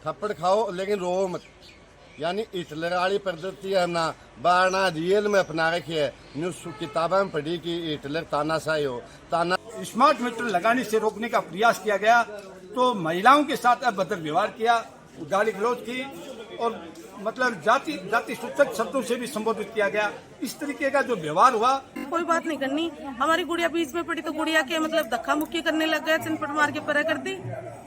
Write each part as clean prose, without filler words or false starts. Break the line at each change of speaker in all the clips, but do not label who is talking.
थप्पड़ खाओ लेकिन रो मत। यानी हिटलर वाली पद्धति है ना, बारना रियल में अपना रखी है। न्यूज किताबें में पढ़ी कि हिटलर तानाशाही हो, ताना।
स्मार्ट मीटर लगाने से रोकने का प्रयास किया गया तो महिलाओं के साथ अभद्र व्यवहार किया, गाली गलौज की और मतलब जाति सूचक शब्दों से भी संबोधित किया गया। इस तरीके का जो व्यवहार हुआ,
कोई बात नहीं करनी। हमारी गुड़िया बीच में पड़ी तो गुड़िया के मतलब धक्का मुक्की करने लग गया, चिनपट मार के परे कर दी।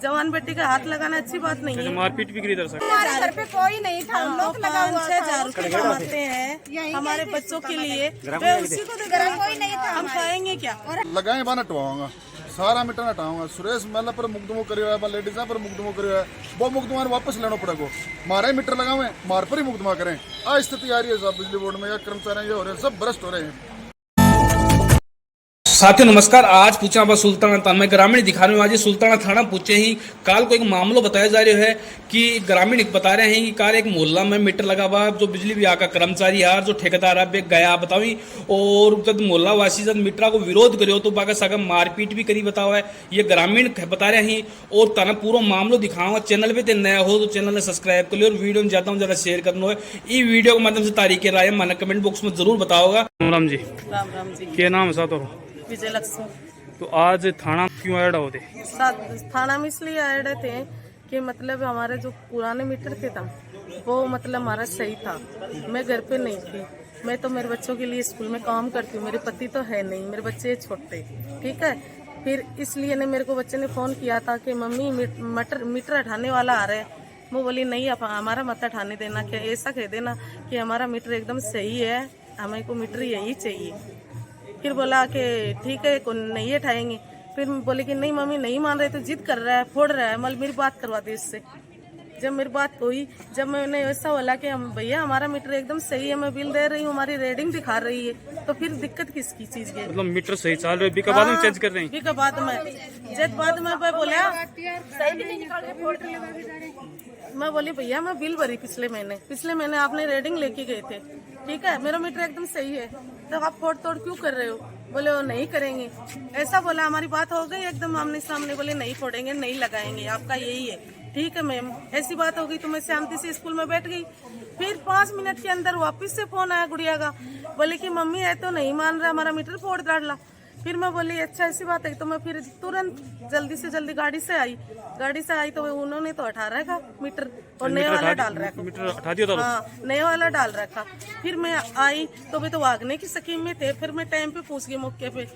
जवान बेटी का हाथ लगाना अच्छी बात नहीं है।
मारपीट भी करी दरअसल।
हमारे घर पे कोई नहीं था, हम लोग लगा हुआ
5,000 रुपए कमाते हैं हमारे बच्चों के लिए, वे उसी को देकर
कोई नहीं था।
हम खाएंगे क्या?
लगाए बार हटवाऊंगा, सारा मीटर हटाऊंगा। सुरेश मेला पर मुकदमो करियो है, लेडीजा पर मुकदमो करियो है, वो मुकदमा वापस लेना पड़ेगा। मारे मीटर लगावे, मार पर ही मुकदमा करें। आज स्थिति आ रही है सब बिजली बोर्ड में, या कर्मचारी ये हो रहे हैं, सब भ्रष्ट हो रहे हैं।
साथियों नमस्कार। आज पूछा बस सुल्ताना थाना में ग्रामीण दिखाने में आज सुल्ताना थाना पूछे ही काल को एक मामला बताया जा रहा है कि ग्रामीण बता रहे हैं कि काल एक मोहल्ला में मीटर लगा हुआ, जो बिजली विभाग का कर्मचारी यार जो ठेकेदार है गया बतावी, और जब मोहल्ला वासी जब मीटर को विरोध करो तो बाका सागा मारपीट भी करी बताओ है। ये ग्रामीण बता रहे हैं और तना पूरा मामलो दिखाऊंगा। चैनल पे नया हो तो चैनल ने सब्सक्राइब कर लियो और वीडियो में ज्यादा ज्यादा शेयर करना है। ये वीडियो के माध्यम से तारीख राय माना कमेंट बॉक्स में जरूर बताओगा। राम जी,
राम जी।
क्या नाम है साथ?
विजय लक्ष्मी।
तो आज थाना क्यों ऐड होते?
थाना में इसलिए आए थे कि मतलब हमारे जो पुराने मीटर थे था वो मतलब हमारा सही था। मैं घर पे नहीं थी, मैं तो मेरे बच्चों के लिए स्कूल में काम करती हूँ। मेरे पति तो है नहीं, मेरे बच्चे छोटे, ठीक है। फिर इसलिए ने मेरे को बच्चे ने फोन किया था कि मम्मी मीटर हटाने वाला आ रहा है। वो बोली नहीं हमारा मत हटाने देना, क्या ऐसा कह देना कि हमारा मीटर एकदम सही है, हमें को मीटर यही चाहिए। फिर बोला कि ठीक है नहीं उठाएंगे। फिर बोले कि नहीं मम्मी नहीं मान रहे, तो जिद कर रहा है, फोड़ रहा है, मतलब मेरी बात करवा दी इससे। जब मेरी बात हुई, जब मैंने ऐसा बोला कि हम भैया हमारा मीटर एकदम सही है, मैं बिल दे रही हूँ, हमारी रीडिंग दिखा रही है, तो फिर दिक्कत किसकी चीज की?
मतलब मीटर सही चल रहा है, बीका बाद में चेंज कर रहे हैं।
बीका बाद में जब बाद में मैं बोला सही भी नहीं निकाल के फोड़ मैं बोली भैया मैं बिल भरी पिछले महीने आपने रीडिंग लेके गए थे, ठीक है, मेरा मीटर एकदम सही है, तो आप फोड़ तोड़ क्यों कर रहे हो? बोले वो नहीं करेंगे, ऐसा बोला। हमारी बात हो गई एकदम आमने सामने, बोले नहीं फोड़ेंगे, नहीं लगाएंगे, आपका यही है, ठीक है मैम। ऐसी बात हो गई तो मैं शांति से स्कूल में बैठ गई। फिर 5 मिनट के अंदर वापस से फोन आया गुड़िया का, बोले कि मम्मी है तो नहीं मान रहा, हमारा मीटर फोड़ डाला। फिर मैं बोली अच्छा ऐसी बात है, तो मैं फिर तुरंत जल्दी से जल्दी गाड़ी से आई तो उन्होंने तो हटा रखा मीटर और नया वाला डाल रखा।
मीटर हटा दिया था?
हाँ, नया वाला डाल रखा। फिर मैं आई तो वे तो भागने की स्कीम में थे। फिर मैं टाइम पे पूछ गई मौके पे।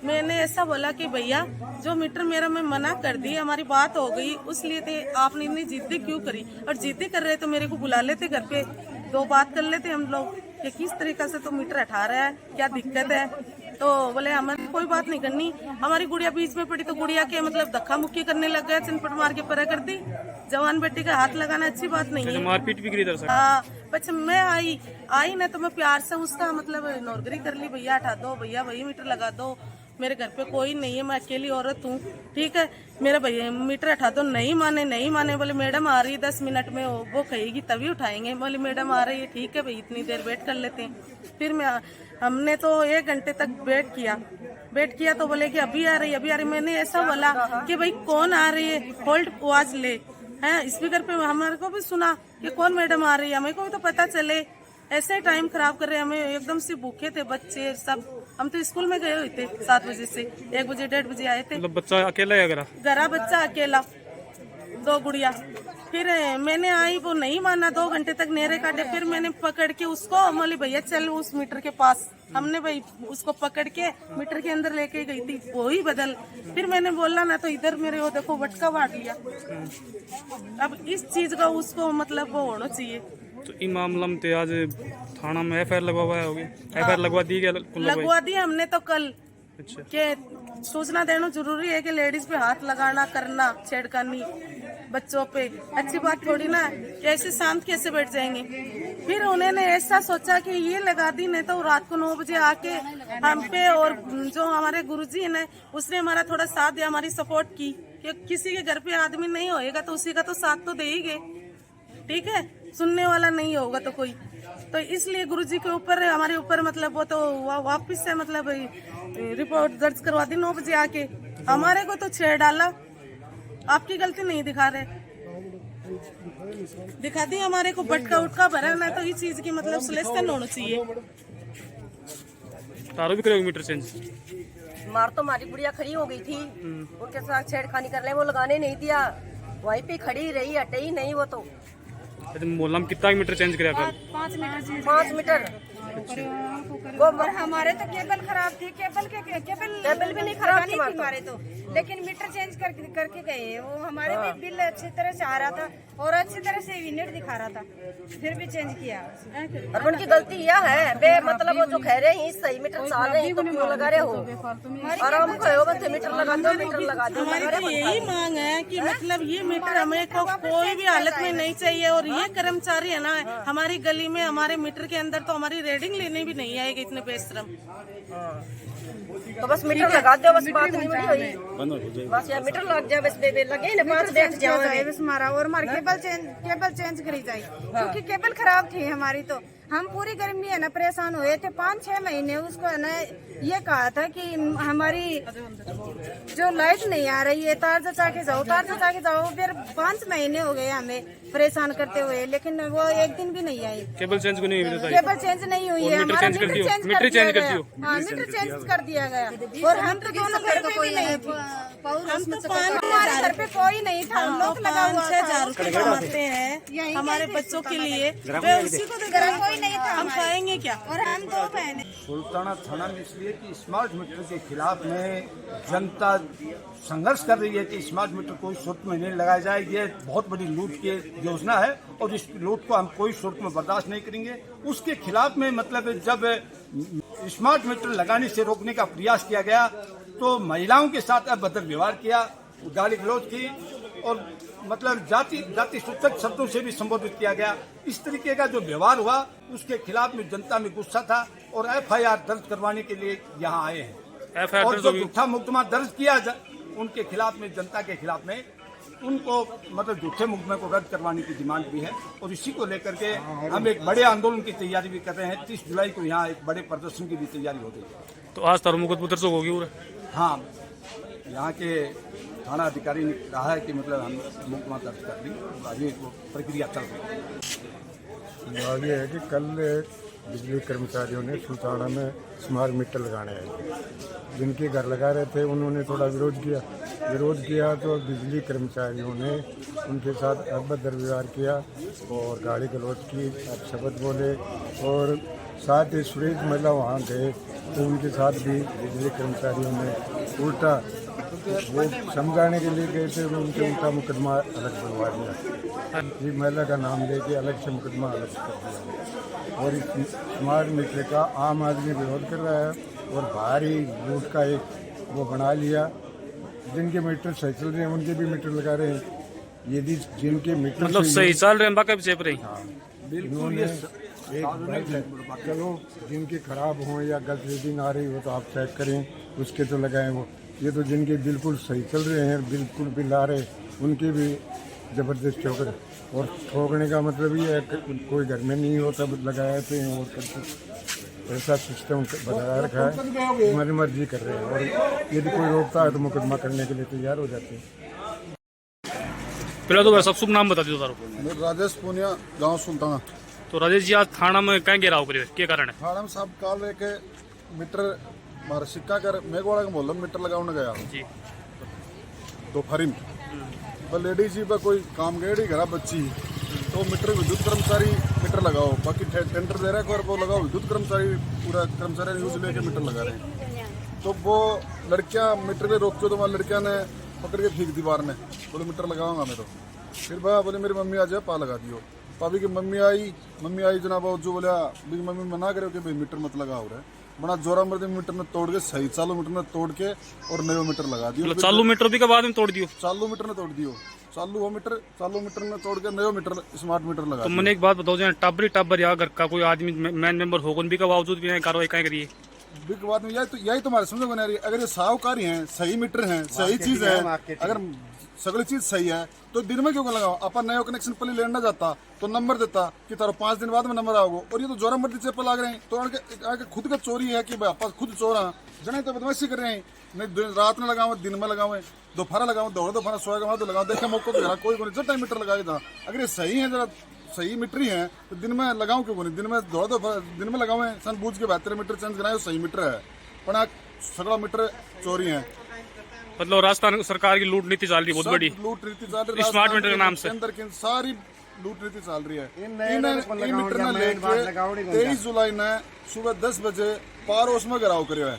मैंने ऐसा बोला कि भैया जो मीटर मेरा मैं मना कर दी, हमारी बात हो गई, उसलिए थे आपने इतनी जिद्दी क्यों करी? और जिद्दी कर रहे तो मेरे को बुला लेते घर पे, दो बात कर लेते हम लोग कि किस तरीका से तो मीटर हटा रहा है, क्या दिक्कत है। तो बोले हमें कोई बात नहीं करनी। हमारी गुड़िया बीच में पड़ी तो गुड़िया के मतलब धक्का मुक्की करने लग गया, चिनपट मार के परे कर दी। जवान बेटी का हाथ लगाना अच्छी बात नहीं है।
मारपीट भी करी दरअसल।
हाँ, बच्चे मैं आई ना तो मैं प्यार से उसका मतलब नौकरी कर ली, भैया हटा दो, भैया वही मीटर लगा दो, मेरे घर पे कोई नहीं है, मैं अकेली औरत हूँ, ठीक है, मेरा भैया मीटर हटा दो। नहीं माने। बोले मैडम आ रही है 10 मिनट में, वो कहेगी तभी उठाएंगे। बोले मैडम आ रही है, ठीक है भाई इतनी देर वेट कर लेते हैं। फिर हमने तो 1 घंटे तक वेट किया तो बोले कि अभी आ रही। मैंने ऐसा बोला कि भाई कौन आ रही है, होल्ड आवाज ले हैं स्पीकर पे, हमारे को भी सुना कि कौन मैडम आ रही है, हमें को भी तो पता चले। ऐसे टाइम खराब कर रहे, हमें एकदम से भूखे थे बच्चे सब। हम तो स्कूल में गए हुए थे 7 बजे से 1 बजे 1:30 बजे आए थे।
मतलब बच्चा अकेला है?
घरा बच्चा अकेला, 2 गुड़िया। फिर मैंने आई, वो नहीं माना, 2 घंटे तक नेरे काटे। फिर मैंने पकड़ के उसको बोली भैया चल उस मीटर के पास। हमने भाई उसको पकड़ के मीटर के अंदर लेके गई थी, वो ही बदल। फिर मैंने बोला ना तो इधर मेरे वो देखो वटका बांट लिया। अब इस चीज का उसको मतलब वो होना चाहिए।
तो इस मामला में आज थाना में FIR लगवा होगी? FIR लगवा दी क्या?
लगवा दी हमने तो कल।
अच्छा,
के सूचना देना जरूरी है कि लेडीज पे हाथ लगाना करना छेड़खानी बच्चों पे अच्छी बात थोड़ी ना, ऐसे शांत कैसे बैठ जाएंगे। फिर उन्होंने ऐसा सोचा कि ये लगा दी, नहीं तो रात को 9 बजे आके हम पे, और जो हमारे गुरुजी है उसने हमारा थोड़ा साथ दिया, हमारी सपोर्ट की कि किसी के घर पे आदमी नहीं होएगा तो उसी का तो साथ तो दे ही गए, ठीक है, सुनने वाला नहीं होगा तो कोई। तो इसलिए गुरुजी के ऊपर हमारे ऊपर मतलब वो तो वापिस से मतलब रिपोर्ट दर्ज करवा दी 9 बजे आके। हमारे को तो छेड़ डाला, आपकी गलती नहीं दिखा रहे। दिखा दी हमारे को बटका उटका भरा ना, तो इस चीज की मतलब सुलेस्टन होना चाहिए।
तारो भी करेगा मीटर चेंज।
मार तो हमारी गुड़िया खड़ी हो गई थी, उनके साथ छेड़खानी कर रहे, वो लगाने नहीं दिया, वहीं पे खड़ी रही, हटे ही नहीं वो तो।
मोहल्ला में कितना मीटर चेंज करेगा कल?
5 मीटर।
वो हमारे तो केबल खराब थी, केबल भी नहीं खराब थी हमारे तो, लेकिन मीटर चेंज करके गए। वो हमारे भी बिल अच्छी तरह से आ रहा था और अच्छी तरह से यूनिट दिखा रहा था, फिर भी चेंज किया।
और उनकी गलती यह है बे, मतलब वो जो कह रहे हैं सही मीटर चाल रहे हैं तो क्यों लगा रहे हो? और हम कहो बस मीटर लगा दो, मीटर लगा दो।
हमारी तो यही मांग है कि मतलब ये मीटर हमें को कोई भी हालत में नहीं चाहिए। और ये कर्मचारी है ना हमारी गली में, हमारे मीटर के अंदर तो हमारी रीडिंग लेने भी नहीं आएगी, इतने बेशरम।
तो बस मीटर लगा दो, बस बात नहीं बड़ी हुई, बस यार मीटर लग जाए, बस बेबे लगे ना 5 बैठ जाओ
बस हमारा और हमारी केबल चेंज करी जाए, क्योंकि केबल खराब थी हमारी। तो हम पूरी गर्मी है ना परेशान हुए थे, 5-6 महीने उसको है ना ये कहा था कि हमारी जो लाइट नहीं आ रही है, तार जचा के जाओ। फिर 5 महीने हो गए हमें परेशान करते हुए, लेकिन वो एक दिन भी नहीं आई।
केबल चेंज को नहीं हुई?
केबल चेंज नहीं हुई है, हमारा मीटर चेंज कर दिया गया। हाँ, मीटर चेंज कर दिया गया। और हम तो दोनों घर पे कोई नहीं थे, हमारे घर पे कोई नहीं था, लोग लगा हुआ
5,000 रुपए कमाते हैं हमारे बच्चों के लिए, वे उसी को
कोई नहीं था,
हम खाएंगे क्या?
और हम 2 बहनें।
सुल्ताना थाना में इसलिए कि स्मार्ट मीटर के खिलाफ में जनता संघर्ष कर रही है कि स्मार्ट मीटर कोई सूरत में नहीं लगाया जाए। ये बहुत बड़ी लूट की योजना है और इस लूट को हम कोई सूरत में बर्दाश्त नहीं करेंगे। उसके खिलाफ में मतलब जब स्मार्ट मीटर लगाने से रोकने का प्रयास किया गया तो महिलाओं के साथ अभद्र व्यवहार किया, गाली गलौज की और मतलब जाति सूचक शब्दों से भी संबोधित किया गया। इस तरीके का जो व्यवहार हुआ उसके खिलाफ में जनता में गुस्सा था और FIR दर्ज करवाने के लिए यहाँ आए हैं। और जो झूठा मुकदमा दर्ज किया उनके खिलाफ में, जनता के खिलाफ में, उनको मतलब झूठे मुकदमे को रद्द करवाने की डिमांड भी है। और इसी को लेकर के हम एक बड़े आंदोलन की तैयारी भी कर रहे हैं। 30 जुलाई को यहाँ एक बड़े प्रदर्शन की भी तैयारी हो गई है।
तो आज तारो मुकदमा दर्ज होगी?
हाँ, यहाँ के थाना अधिकारी ने कहा है कि मतलब हम मुकदमा दर्ज कर ली, अभी वो प्रक्रिया चल रही है।
आगे है कि कल बिजली कर्मचारियों ने सुल्ताना में स्मार्ट मीटर लगाने आए, जिनके घर लगा रहे थे उन्होंने थोड़ा विरोध किया तो बिजली कर्मचारियों ने उनके साथ अभद्र व्यवहार किया और गाली गलौज की, शब्द बोले। और साथ ही सुरेश महिला वहाँ गए तो उनके साथ भी बिजली कर्मचारियों ने उल्टा वो समझाने के लिए गए थे, उनके उनका मुकदमा अलग बनवा दिया। ये महिला का नाम लेके अलग से मुकदमा अलग कर दिया। और इस स्मार्ट मीटर का आम आदमी विरोध कर रहा है और भारी लूट का एक वो बना लिया। जिनके मीटर सही चल रहे हैं उनके भी मीटर लगा रहे हैं। यदि जिनके मीटर
मतलब सही चल रहे हैं बाकी चेप रहे हैं।
हाँ, इन्होंने एक बात है, चलो जिनके खराब हों या गलत रीडिंग आ रही हो तो आप चेक करें, उसके तो लगाएं वो। ये तो जिनके बिल्कुल सही चल रहे हैं, बिल्कुल बिल आ रहे, उनके भी ज़बरदस्त ठोकर। और ठोकने का मतलब ये है कि कोई घर में नहीं हो तब लगाए थे और करके ऐसा सिस्टम बना रखा है, हमारी मर्जी कर रहे हैं। और यदि कोई रोकता है तो मुकदमा करने के लिए तैयार हो जाते हैं।
पहले तो सब शुभ नाम बता दो तारो।
मैं राजेश पूनिया, गाँव सुल्ताना।
तो राजेश जी आज थाना में कहीं घेराव करिए, क्या कारण है?
थाना में साहब काल एक मीटर मारा सिक्का कर मेघवाड़ा का मोहल्ला मीटर लगाने गया
जी
दोपहरी में। लेडीज जी पर कोई काम गए घर बच्ची तो मीटर विद्युत कर्मचारी मीटर लगाओ, बाकी टेंडर दे रहे हैं वो लगाओ, विद्युत कर्मचारी पूरा कर्मचारी यूज लेके मीटर लगा रहे हैं। तो वो लड़कियां मीटर पे रोकते तो लड़कियां ने पकड़ के फेंक दीवार में, बोले मीटर लगाऊंगा मैं तो। फिर भैया बोले मेरी मम्मी आ जाए, पा लगा दियो। पापी की मम्मी आई जनाब, जो बोला मेरी मम्मी मना करे कि भाई मीटर मत लगा हो रहा है। बड़ा जोरा मर्दी मीटर ने तोड़ के, सही चालू मीटर ने तोड़ के और नया मीटर लगा दियो।
चालू मीटर भी के बाद में तोड़ दियो?
चालू मीटर ने तोड़ दियो, चालू मीटर ने तोड़ के नया मीटर स्मार्ट मीटर लगा।
तो मैंने एक बात बताओ, टाबर या घर का कोई आदमी मैन मेंबर होगन भी का बावजूद भी कार्रवाई कहीं करिए?
बिग बात में यही तो हमारे समझ में बना रही है। अगर ये साहूकारी हैं, सही मीटर हैं, सही चीज है, अगर सगली चीज सही है तो दिन में क्यों लगाओ? अपन नया कनेक्शन पहले लेना जाता तो नंबर देता कि तारो 5 दिन बाद में नंबर आओगे, और ये तो जोरा मर्दी चेप लग रहे हैं तो आगे खुद का चोरी है कि भाई आप खुद चोर हैं, जने तो बदमाशी कर रहे हैं। नहीं रात में लगाओ, दिन में लगाओ, दोपहर लगाओ, दोपहर सोया के बाद तो लगाओ, देखे मौके तो कोई जब टाइम मीटर लगाए था। अगर ये सही है, जरा सही मीटर ही है तो दिन में लगाओ क्यों नहीं? दिन में दिन में लगाओ, सन बूझ के बेहतर मीटर चेंज कराए, सही मीटर है, पर सगड़ा मीटर चोरी है।
मतलब राजस्थान सरकार की लूट नीति चल रही है बहुत बड़ी,
लूट नीति चल रही है
स्मार्ट मीटर के नाम से,
अंदर की सारी लूट नीति चल रही है।
मीटर
मीटर ने लेके 23 जुलाई ने सुबह 10 बजे पारोस में गिराव करियो है,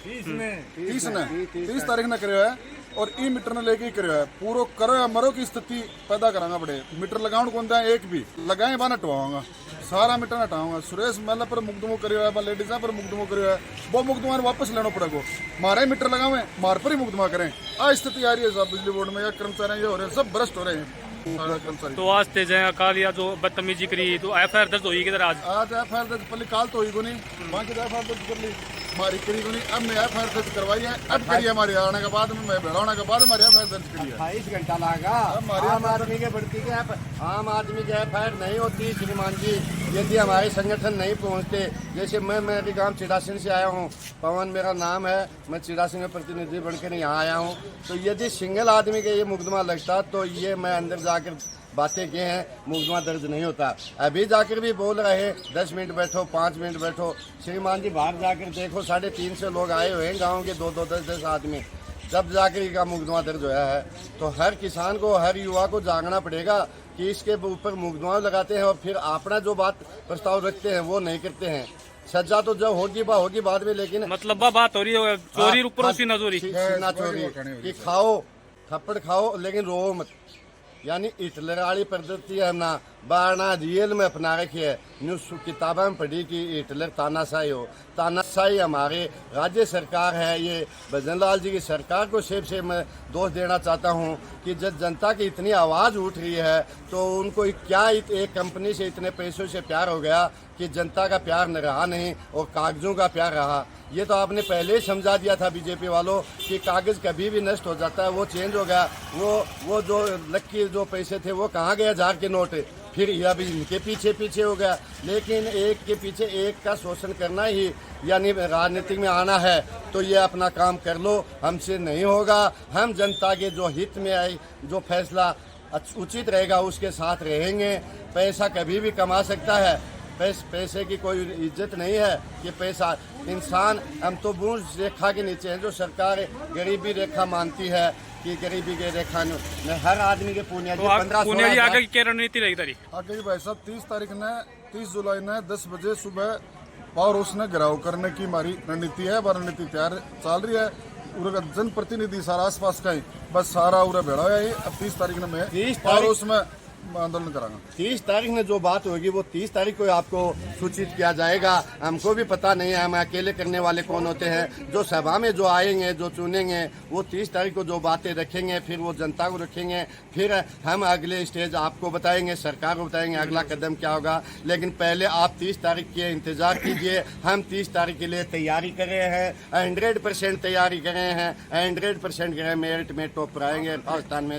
30 तारीख ने करियो है, और ई मीटर ने लेके ही करियो है। पूरो करो या मरो की स्थिति पैदा करांगा पड़े। मीटर लगाउन कौन है, एक भी लगाए बार हटवाऊंगा, सारा मीटर हटाऊंगा। सुरेश महला पर मुकदमो करियो है, लेडीज पर मुकदमो करियो है, वो मुकदमा वापस लेना पड़ेगा। मारे मीटर लगावे, मार पर ही मुकदमा करें। आज स्थिति आ रही है साहब, बिजली बोर्ड में या कर्मचारी हो रहे हैं, सब भ्रष्ट हो रहे हैं।
तो आज तेज अकाल या जो बदतमीजी करी तो FIR दर्ज हुई किधर आज
FIR दर्ज पहले काल तो हुई को नहीं, बाकी FIR दर्ज कर ली, हमारी करी को नहीं। अब मैं FIR दर्ज करवाई है, अब करी हमारे आने के बाद में, मैं भेड़ा होने के बाद हमारी FIR दर्ज करी है।
28 घंटा लगा आम आदमी के बढ़ती के आम आदमी के FIR नहीं होती श्रीमान जी, यदि हमारे संगठन नहीं पहुंचते। जैसे मैं मेरे गांव चिड़ासिंह से आया हूं, पवन मेरा नाम है, मैं चिड़ासिंह में प्रतिनिधि बनकर यहाँ आया हूं। तो यदि सिंगल आदमी का ये मुकदमा लगता तो ये मैं अंदर जाकर बातें किए हैं, मुकदमा दर्ज नहीं होता। अभी जाकर भी बोल रहे हैं 10 मिनट बैठो, 5 मिनट बैठो। श्रीमान जी बाहर जाकर देखो, 350 लोग आए हुए हैं गाँव के, 2-2, 10-10 आदमी, जब जाकर इसका मुकदमा दर्ज होया है। तो हर किसान को, हर युवा को जागना पड़ेगा कि इसके ऊपर मुकदमा लगाते हैं और फिर अपना जो बात प्रस्ताव रखते हैं वो नहीं करते हैं। सजा तो जब होगी बाद में, लेकिन
मतलब बात हो रही है चोरी ऊपर सीना चोरी
कि खाओ, थप्पड़ खाओ, लेकिन रो मत। यानी हिटलर वाली पद्धति हमने बारना जेल में अपना रखी है। न्यूज किताबें में पढ़ी कि हिटलर तानाशाही हो, तानाशाही हमारे राज्य सरकार है। ये भजनलाल जी की सरकार को से मैं दोष देना चाहता हूँ कि जब जनता की इतनी आवाज़ उठ रही है तो उनको क्या एक कंपनी से इतने पैसों से प्यार हो गया कि जनता का प्यार न रहा नहीं और कागजों का प्यार रहा। ये तो आपने पहले ही समझा दिया था बीजेपी वालों कि कागज़ कभी भी नष्ट हो जाता है, वो चेंज हो गया। वो जो लक्की जो पैसे थे वो कहाँ गए, 1000 के नोट, फिर यह भी इनके पीछे हो गया। लेकिन एक के पीछे एक का शोषण करना ही यानी राजनीति में आना है तो ये अपना काम कर लो, हमसे नहीं होगा। हम जनता के जो हित में आई, जो फैसला उचित रहेगा उसके साथ रहेंगे। पैसा कभी भी कमा सकता है, पैसे की कोई इज्जत नहीं है कि पैसा इंसान, हम तो बूझ रेखा के नीचे हैं। जो सरकार गरीबी रेखा मानती है कि गरीबी के रेखा में हर आदमी के पुण्य
तो 15-16 आगे की रणनीति रहेगी तारी
आगे की भाई साहब 30 जुलाई ने 10 बजे सुबह पावर हाउस ने घेराव करने की हमारी रणनीति है। रणनीति तैयार चल रही है। पूरा जनप्रतिनिधि सारा आस पास का ही बस सारा उरा भेड़ा है। अब 30 तारीख ने मैं पावर हाउस में आंदोलन करांगा।
30 तारीख में जो बात होगी वो 30 तारीख को आपको सूचित किया जाएगा। हमको भी पता नहीं है, हम अकेले करने वाले कौन होते हैं। जो सभा में जो आएंगे, जो चुनेंगे, वो 30 तारीख को जो बातें रखेंगे फिर वो जनता को रखेंगे। फिर हम अगले स्टेज आपको बताएंगे, सरकार को बताएंगे अगला कदम क्या होगा। लेकिन पहले आप 30 तारीख के इंतजार कीजिए। हम 30 तारीख के लिए तैयारी कर रहे हैं, 100% तैयारी कर रहे हैं, 100% कर रहे हैं। मेरिट में टॉप पर आएंगे राजस्थान में।